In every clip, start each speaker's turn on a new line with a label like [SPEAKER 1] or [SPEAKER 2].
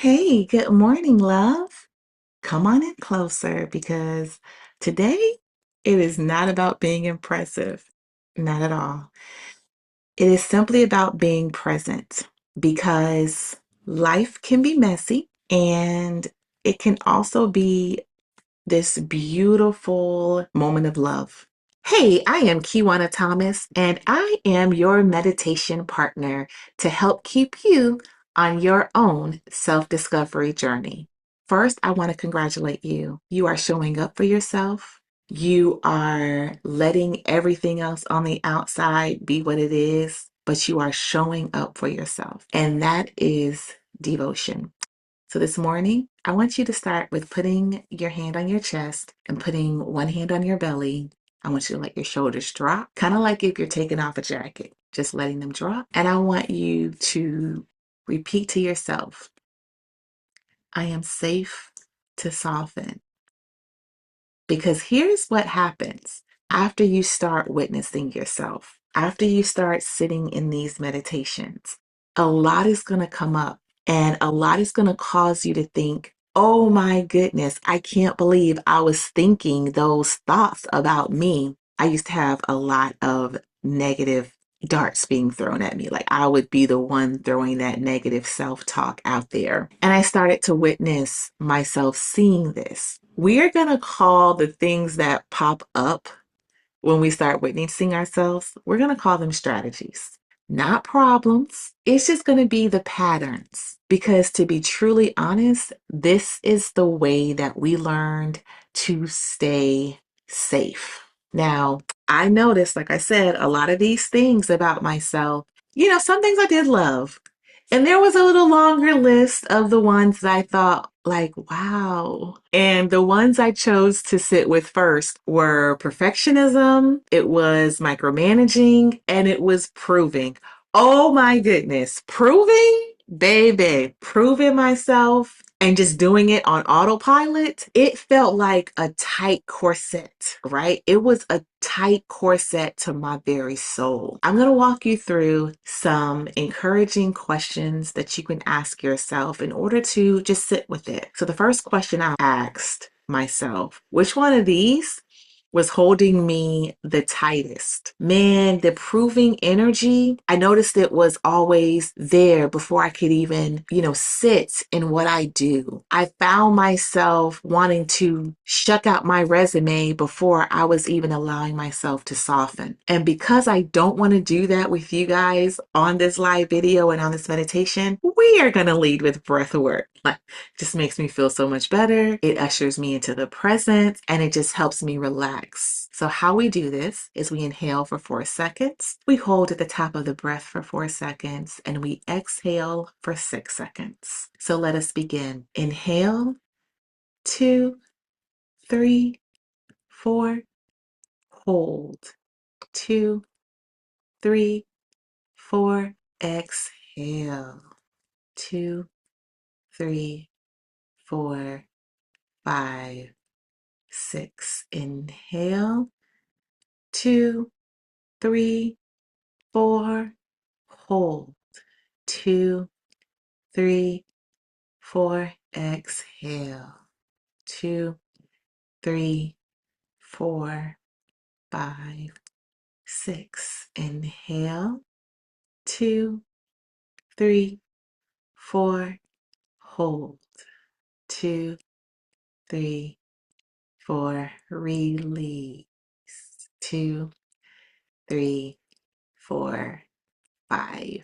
[SPEAKER 1] Hey, good morning, love. Come on in closer because today it is not about being impressive. Not at all. It is simply about being present because life can be messy and it can also be this beautiful moment of love. Hey, I am Kiwana Thomas, and I am your meditation partner to help keep you on your own self discovery journey. First, I want to congratulate you. You are showing up for yourself. You are letting everything else on the outside be what it is, but you are showing up for yourself. And that is devotion. So this morning, I want you to start with putting your hand on your chest and putting one hand on your belly. I want you to let your shoulders drop, kind of like if you're taking off a jacket, just letting them drop. And I want you to repeat to yourself, I am safe to soften. Because here's what happens after you start witnessing yourself, after you start sitting in these meditations, a lot is going to come up and a lot is going to cause you to think, oh my goodness, I can't believe I was thinking those thoughts about me. I used to have a lot of negative darts being thrown at me. Like I would be the one throwing that negative self talk out there. And I started to witness myself seeing this. We are going to call the things that pop up when we start witnessing ourselves, we're going to call them strategies, not problems. It's just going to be the patterns. Because to be truly honest, this is the way that we learned to stay safe. Now, I noticed, like I said, a lot of these things about myself. Some things I did love. And there was a little longer list of the ones that I thought, like, wow. And the ones I chose to sit with first were perfectionism, it was micromanaging, and it was proving. Oh my goodness, proving, baby, proving myself and just doing it on autopilot. It felt like a tight corset, right? It was a tight corset to my very soul. I'm going to walk you through some encouraging questions that you can ask yourself in order to just sit with it. So the first question I asked myself, which one of these was holding me the tightest? Man, the proving energy, I noticed it was always there before I could even, sit in what I do. I found myself wanting to shuck out my resume before I was even allowing myself to soften. And because I don't want to do that with you guys on this live video and on this meditation, we are going to lead with breath work. Just makes me feel so much better. It ushers me into the present and it just helps me relax. So how we do this is we inhale for 4 seconds. We hold at the top of the breath for 4 seconds and we exhale for 6 seconds. So let us begin. Inhale, 2, 3, 4, hold, 2, 3, 4, exhale, 2, 3, 4, 5, 6. Inhale, 2, 3, 4, hold, 2, 3, 4, exhale, 2, 3, 4, 5, 6. Inhale, 2, 3, 4, hold, 2, 3, 4, release, 2, 3, 4, 5,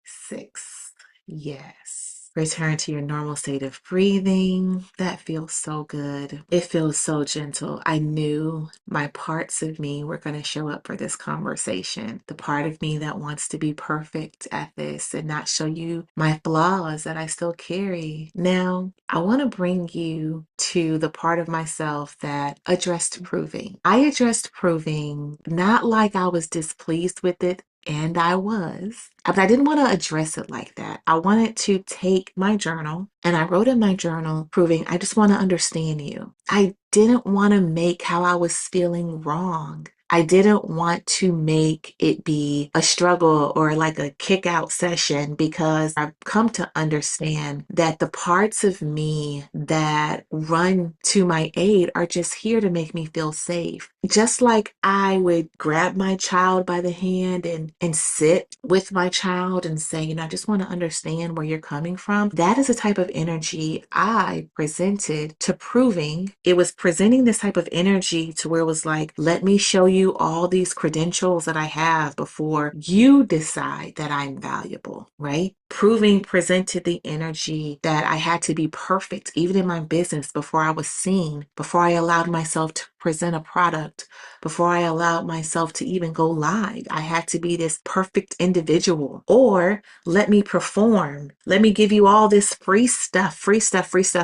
[SPEAKER 1] 6. Yes. Return to your normal state of breathing. That feels so good. It feels so gentle. I knew my parts of me were going to show up for this conversation. The part of me that wants to be perfect at this and not show you my flaws that I still carry. Now, I want to bring you to the part of myself that addressed proving. I addressed proving not like I was displeased with it. And I was, but I didn't want to address it like that. I wanted to take my journal and I wrote in my journal proving I just want to understand you. I didn't want to make how I was feeling wrong. I didn't want to make it be a struggle or like a kick out session because I've come to understand that the parts of me that run to my aid are just here to make me feel safe. Just like I would grab my child by the hand and sit with my child and say, I just want to understand where you're coming from. That is a type of energy I presented to proving it was presenting this type of energy to where it was like, let me show you all these credentials that I have before you decide that I'm valuable, right? Proving presented the energy that I had to be perfect, even in my business, before I was seen, before I allowed myself to present a product, before I allowed myself to even go live. I had to be this perfect individual. Or let me perform. Let me give you all this free stuff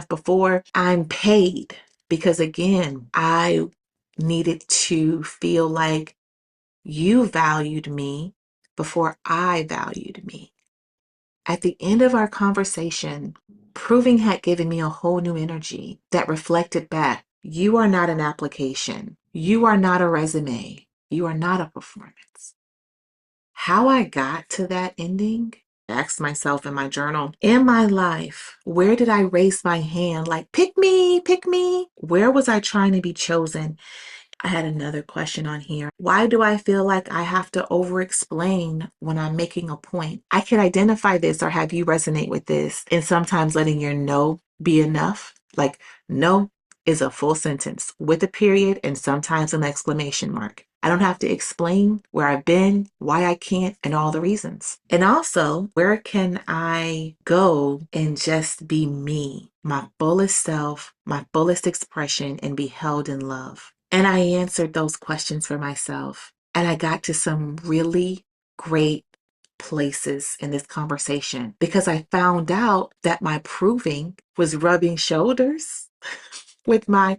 [SPEAKER 1] before I'm paid. Because again, I needed to feel like you valued me before I valued me. At the end of our conversation, proving had given me a whole new energy that reflected back. You are not an application. You are not a resume. You are not a performance. How I got to that ending, I asked myself in my journal, in my life, where did I raise my hand like, pick me, pick me? Where was I trying to be chosen? I had another question on here. Why do I feel like I have to over explain when I'm making a point? I can identify this or have you resonate with this, and sometimes letting your no be enough. Like, no is a full sentence with a period and sometimes an exclamation mark. I don't have to explain where I've been, why I can't, and all the reasons. And also, where can I go and just be me, my fullest self, my fullest expression, and be held in love? And I answered those questions for myself. And I got to some really great places in this conversation because I found out that my proving was rubbing shoulders with my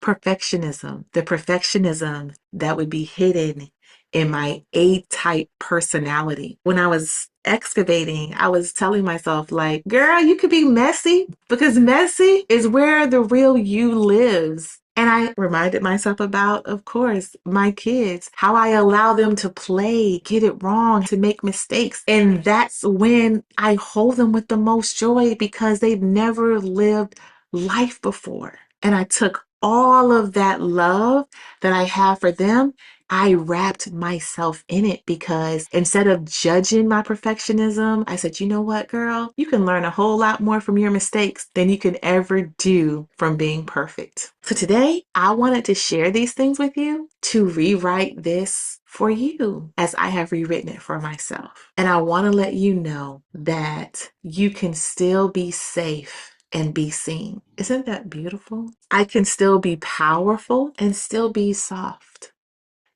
[SPEAKER 1] perfectionism, the perfectionism that would be hidden in my A-type personality. When I was excavating, I was telling myself, like, girl, you could be messy because messy is where the real you lives. And I reminded myself about, of course, my kids, how I allow them to play, get it wrong, to make mistakes. And that's when I hold them with the most joy because they've never lived life before. And I took all of that love that I have for them, I wrapped myself in it because instead of judging my perfectionism, I said, you know what, girl? You can learn a whole lot more from your mistakes than you can ever do from being perfect. So today, I wanted to share these things with you to rewrite this for you as I have rewritten it for myself. And I want to let you know that you can still be safe and be seen. Isn't that beautiful? I can still be powerful and still be soft.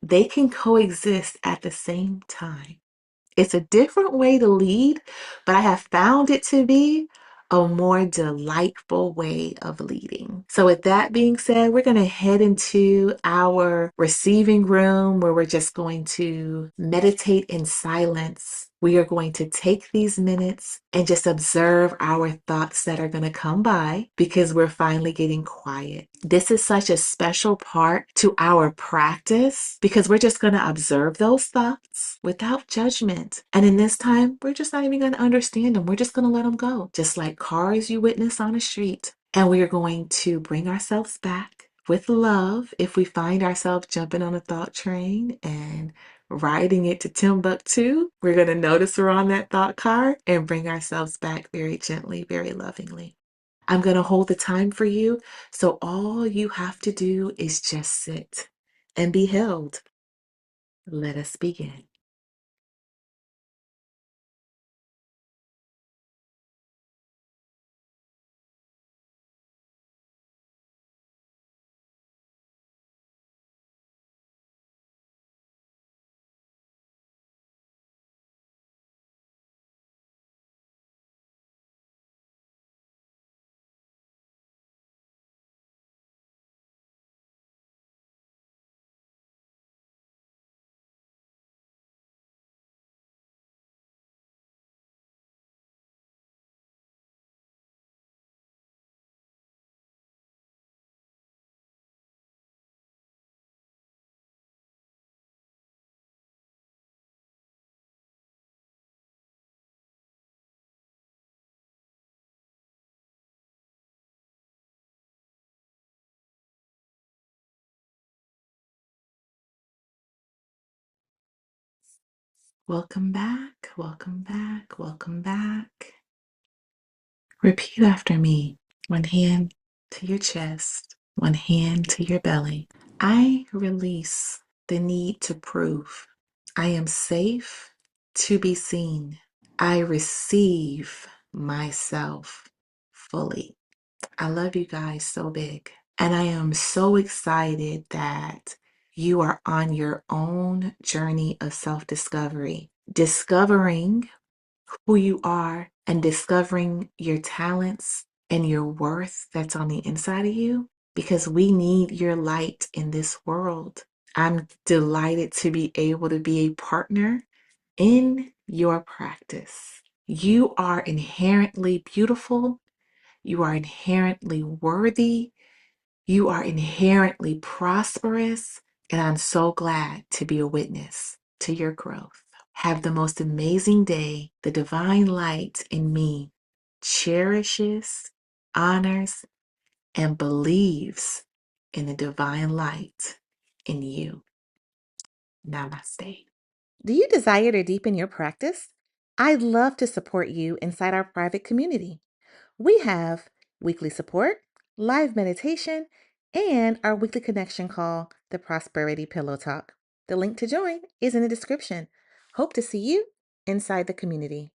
[SPEAKER 1] They can coexist at the same time. It's a different way to lead, but I have found it to be a more delightful way of leading. So, with that being said, we're going to head into our receiving room where we're just going to meditate in silence. We are going to take these minutes and just observe our thoughts that are going to come by because we're finally getting quiet. This is such a special part to our practice because we're just going to observe those thoughts without judgment. And in this time, we're just not even going to understand them. We're just going to let them go, just like cars you witness on the street. And we are going to bring ourselves back with love if we find ourselves jumping on a thought train and riding it to Timbuktu. We're going to notice we're on that thought car and bring ourselves back very gently, very lovingly. I'm going to hold the time for you. So all you have to do is just sit and be held. Let us begin. Welcome back, welcome back, welcome back. Repeat after me. One hand to your chest, one hand to your belly. I release the need to prove. I am safe to be seen. I receive myself fully. I love you guys so big. And I am so excited that you are on your own journey of self discovery, discovering who you are and discovering your talents and your worth that's on the inside of you because we need your light in this world. I'm delighted to be able to be a partner in your practice. You are inherently beautiful. You are inherently worthy. You are inherently prosperous. And I'm so glad to be a witness to your growth. Have the most amazing day. The divine light in me cherishes, honors, and believes in the divine light in you. Namaste. Do you desire to deepen your practice? I'd love to support you inside our private community. We have weekly support, live meditation, and our weekly connection call, the Prosperity Pillow Talk. The link to join is in the description. Hope to see you inside the community.